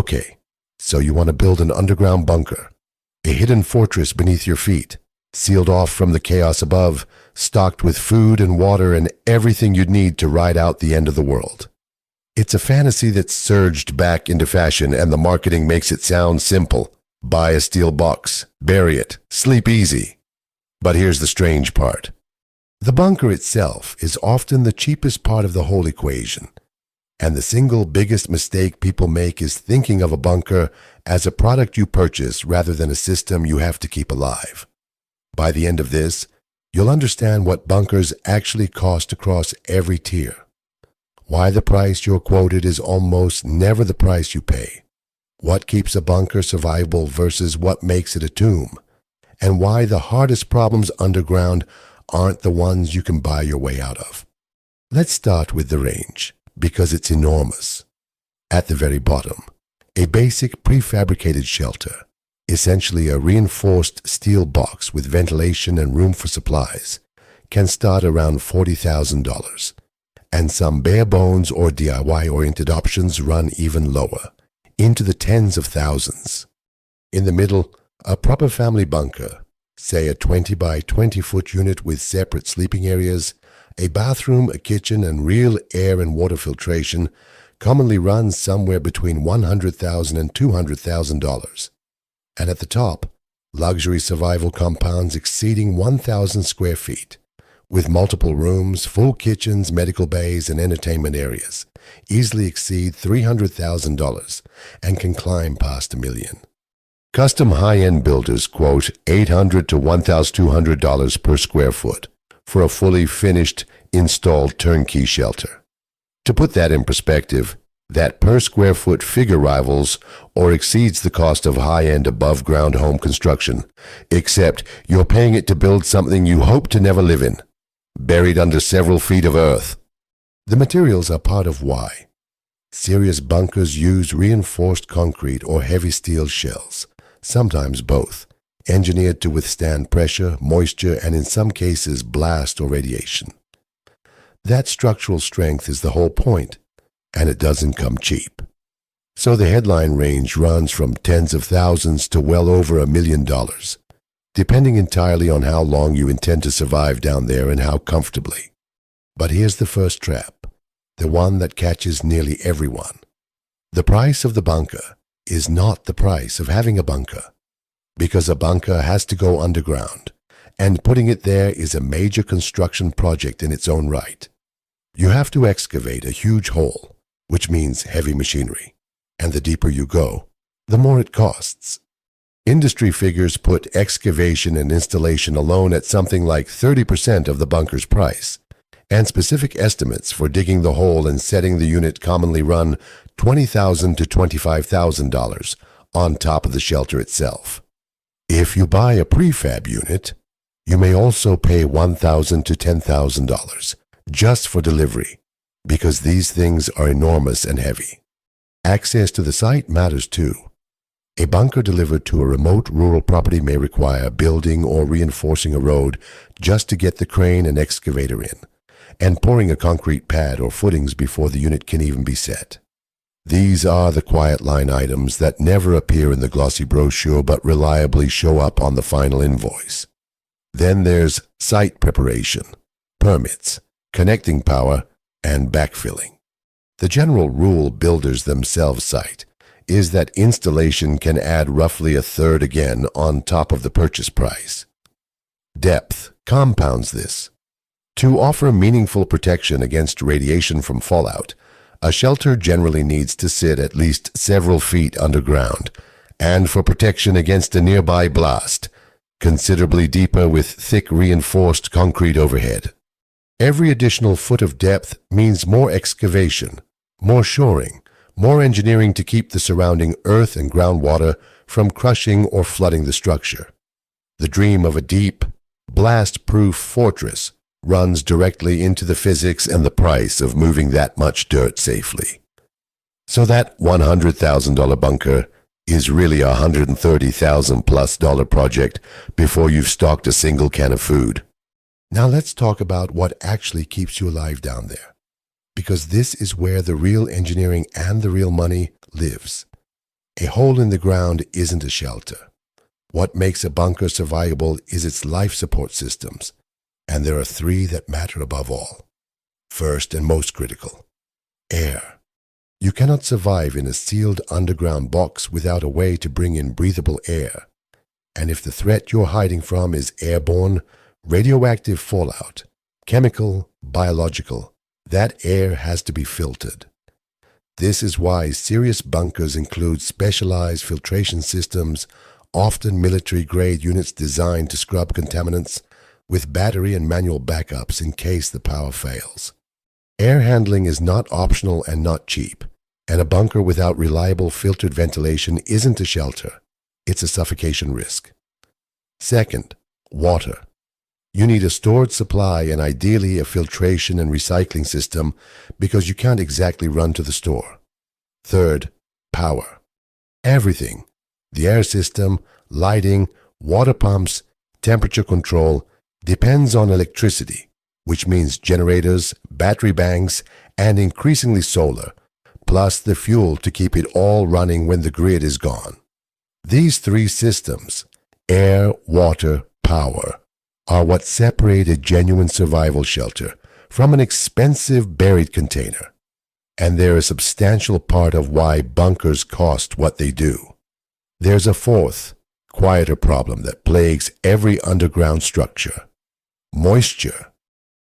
Okay, so you want to build an underground bunker, a hidden fortress beneath your feet, sealed off from the chaos above, stocked with food and water and everything you'd need to ride out the end of the world. It's a fantasy that's surged back into fashion, and the marketing makes it sound simple. Buy a steel box, bury it, sleep easy. But here's the strange part. The bunker itself is often the cheapest part of the whole equation, and the single biggest mistake people make is thinking of a bunker as a product you purchase rather than a system you have to keep alive. By the end of this, you'll understand what bunkers actually cost across every tier, why the price you're quoted is almost never the price you pay, what keeps a bunker survivable versus what makes it a tomb, and why the hardest problems underground aren't the ones you can buy your way out of. Let's start with the range, because it's enormous. At the very bottom, a basic prefabricated shelter, essentially a reinforced steel box with ventilation and room for supplies, can start around $40,000, and some bare bones or DIY-oriented options run even lower, into the tens of thousands. In the middle, a proper family bunker, say a 20 by 20 foot unit with separate sleeping areas, a bathroom, a kitchen, and real air and water filtration, commonly runs somewhere between $100,000 and $200,000. And at the top, luxury survival compounds exceeding 1,000 square feet, with multiple rooms, full kitchens, medical bays, and entertainment areas, easily exceed $300,000 and can climb past $1 million. Custom high-end builders quote $800 to $1,200 per square foot for a fully finished, installed turnkey shelter. To put that in perspective, that per square foot figure rivals or exceeds the cost of high-end above-ground home construction, except you're paying it to build something you hope to never live in, buried under several feet of earth. The materials are part of why. Serious bunkers use reinforced concrete or heavy steel shells, sometimes both, engineered to withstand pressure, moisture, and in some cases blast or radiation. That structural strength is the whole point, and it doesn't come cheap. So the headline range runs from tens of thousands to well over $1 million, depending entirely on how long you intend to survive down there and how comfortably. But here's the first trap, the one that catches nearly everyone. The price of the bunker is not the price of having a bunker, because a bunker has to go underground, and putting it there is a major construction project in its own right. You have to excavate a huge hole, which means heavy machinery, and the deeper you go, the more it costs. Industry figures put excavation and installation alone at something like 30% of the bunker's price, and specific estimates for digging the hole and setting the unit commonly run $20,000 to $25,000 on top of the shelter itself. If you buy a prefab unit, you may also pay $1,000 to $10,000 just for delivery, because these things are enormous and heavy. Access to the site matters too. A bunker delivered to a remote rural property may require building or reinforcing a road just to get the crane and excavator in, and pouring a concrete pad or footings before the unit can even be set. These are the quiet line items that never appear in the glossy brochure but reliably show up on the final invoice. Then there's site preparation, permits, connecting power, and backfilling. The general rule builders themselves cite is that installation can add roughly a third again on top of the purchase price. Depth compounds this. To offer meaningful protection against radiation from fallout, a shelter generally needs to sit at least several feet underground, and for protection against a nearby blast, considerably deeper with thick reinforced concrete overhead. Every additional foot of depth means more excavation, more shoring, more engineering to keep the surrounding earth and groundwater from crushing or flooding the structure. The dream of a deep, blast-proof fortress runs directly into the physics and the price of moving that much dirt safely. So that $100,000 bunker is really a $130,000+ project before you've stocked a single can of food. Now let's talk about what actually keeps you alive down there, because this is where the real engineering and the real money lives. A hole in the ground isn't a shelter. What makes a bunker survivable is its life support systems, and there are three that matter above all. First and most critical, air. You cannot survive in a sealed underground box without a way to bring in breathable air. And if the threat you're hiding from is airborne, radioactive fallout, chemical, biological, that air has to be filtered. This is why serious bunkers include specialized filtration systems, often military-grade units designed to scrub contaminants, with battery and manual backups in case the power fails. Air handling is not optional and not cheap, and a bunker without reliable filtered ventilation isn't a shelter. It's a suffocation risk. Second, water. You need a stored supply and ideally a filtration and recycling system because you can't exactly run to the store. Third, power. Everything, the air system, lighting, water pumps, temperature control, depends on electricity, which means generators, battery banks, and increasingly solar, plus the fuel to keep it all running when the grid is gone. These three systems, air, water, power, are what separate a genuine survival shelter from an expensive buried container. And they're a substantial part of why bunkers cost what they do. There's a fourth, quieter problem that plagues every underground structure: moisture.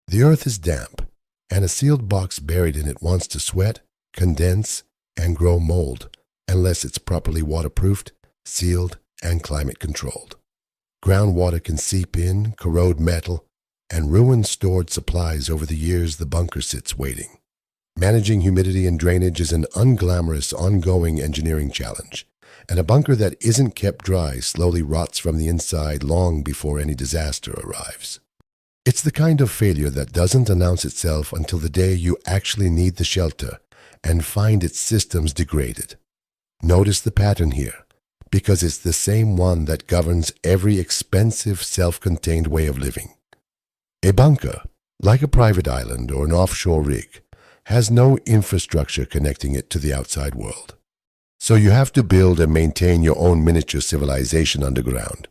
The earth is damp, and a sealed box buried in it wants to sweat, condense, and grow mold unless it's properly waterproofed, sealed, and climate controlled. Groundwater can seep in, corrode metal, and ruin stored supplies over the years the bunker sits waiting. Managing humidity and drainage is an unglamorous, ongoing engineering challenge, and a bunker that isn't kept dry slowly rots from the inside long before any disaster arrives. It's the kind of failure that doesn't announce itself until the day you actually need the shelter and find its systems degraded. Notice the pattern here, because it's the same one that governs every expensive, self-contained way of living. A bunker, like a private island or an offshore rig, has no infrastructure connecting it to the outside world. So you have to build and maintain your own miniature civilization underground,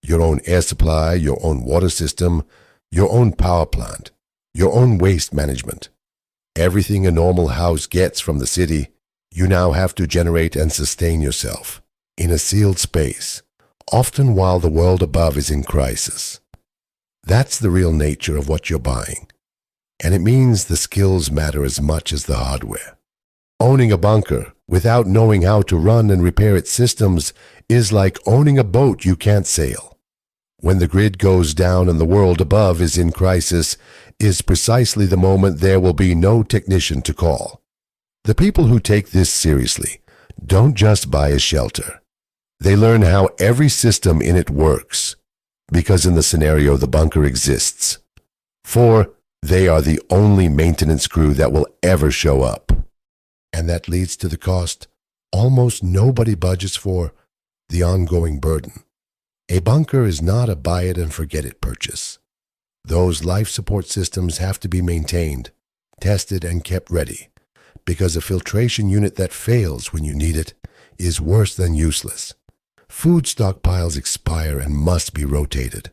your own air supply, your own water system, your own power plant, your own waste management. Everything a normal house gets from the city, you now have to generate and sustain yourself in a sealed space, often while the world above is in crisis. That's the real nature of what you're buying, and it means the skills matter as much as the hardware. Owning a bunker without knowing how to run and repair its systems is like owning a boat you can't sail. When the grid goes down and the world above is in crisis is precisely the moment there will be no technician to call. The people who take this seriously don't just buy a shelter. They learn how every system in it works, because in the scenario the bunker exists. For they are the only maintenance crew that will ever show up. And that leads to the cost almost nobody budgets for: the ongoing burden. A bunker is not a buy-it-and-forget-it purchase. Those life support systems have to be maintained, tested, and kept ready, because a filtration unit that fails when you need it is worse than useless. Food stockpiles expire and must be rotated.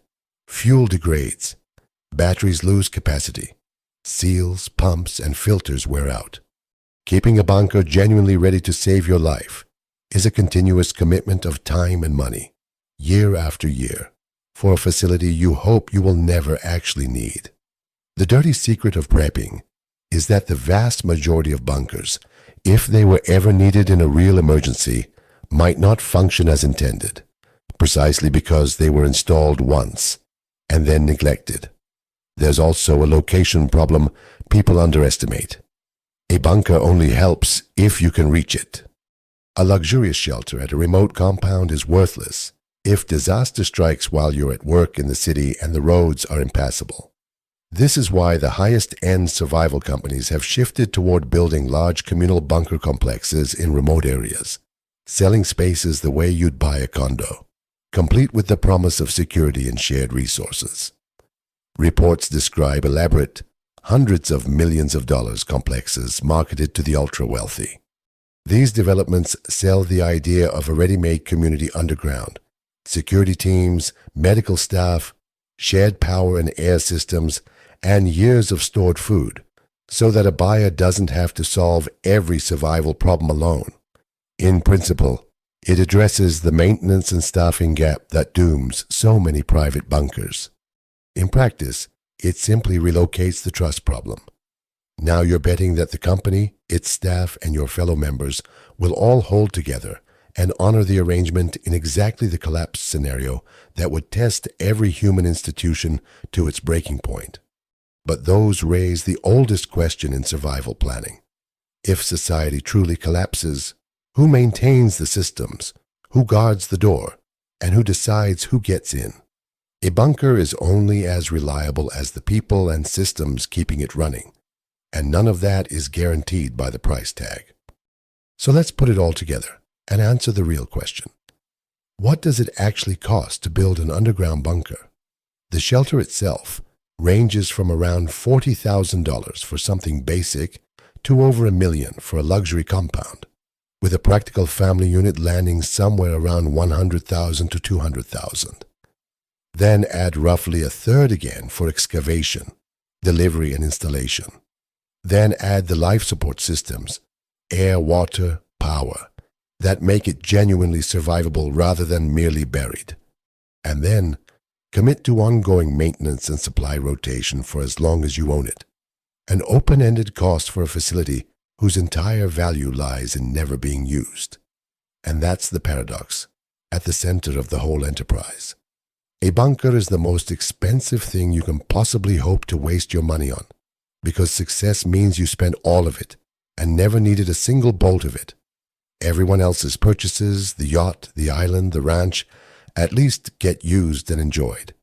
Fuel degrades. Batteries lose capacity. Seals, pumps, and filters wear out. Keeping a bunker genuinely ready to save your life is a continuous commitment of time and money, year after year, for a facility you hope you will never actually need. The dirty secret of prepping is that the vast majority of bunkers, if they were ever needed in a real emergency, might not function as intended, precisely because they were installed once and then neglected. There's also a location problem people underestimate. A bunker only helps if you can reach it. A luxurious shelter at a remote compound is worthless if disaster strikes while you're at work in the city and the roads are impassable. This is why the highest-end survival companies have shifted toward building large communal bunker complexes in remote areas, selling spaces the way you'd buy a condo, complete with the promise of security and shared resources. Reports describe elaborate, hundreds of millions of dollars complexes marketed to the ultra-wealthy. These developments sell the idea of a ready-made community underground, security teams, medical staff, shared power and air systems, and years of stored food, so that a buyer doesn't have to solve every survival problem alone. In principle, it addresses the maintenance and staffing gap that dooms so many private bunkers. In practice, it simply relocates the trust problem. Now you're betting that the company, its staff, and your fellow members will all hold together and honor the arrangement in exactly the collapse scenario that would test every human institution to its breaking point. But those raise the oldest question in survival planning. If society truly collapses, who maintains the systems, who guards the door, and who decides who gets in? A bunker is only as reliable as the people and systems keeping it running, and none of that is guaranteed by the price tag. So let's put it all together and answer the real question. What does it actually cost to build an underground bunker? The shelter itself ranges from around $40,000 for something basic to over $1 million for a luxury compound, with a practical family unit landing somewhere around $100,000 to $200,000. Then add roughly a third again for excavation, delivery, and installation. Then add the life support systems, air, water, power, that make it genuinely survivable rather than merely buried. And then commit to ongoing maintenance and supply rotation for as long as you own it, an open-ended cost for a facility whose entire value lies in never being used. And that's the paradox at the center of the whole enterprise. A bunker is the most expensive thing you can possibly hope to waste your money on, because success means you spent all of it and never needed a single bolt of it. Everyone else's purchases, the yacht, the island, the ranch, at least get used and enjoyed.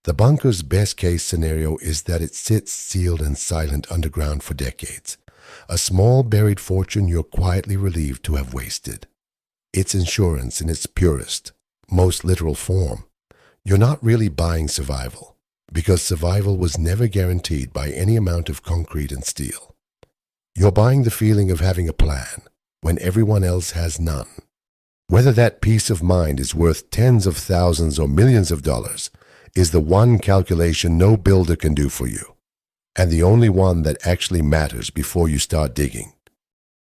The bunker's best-case scenario is that it sits sealed and silent underground for decades, a small buried fortune you're quietly relieved to have wasted. It's insurance in its purest, most literal form. You're not really buying survival, because survival was never guaranteed by any amount of concrete and steel. You're buying the feeling of having a plan when everyone else has none. Whether that peace of mind is worth tens of thousands or millions of dollars is the one calculation no builder can do for you, and the only one that actually matters before you start digging.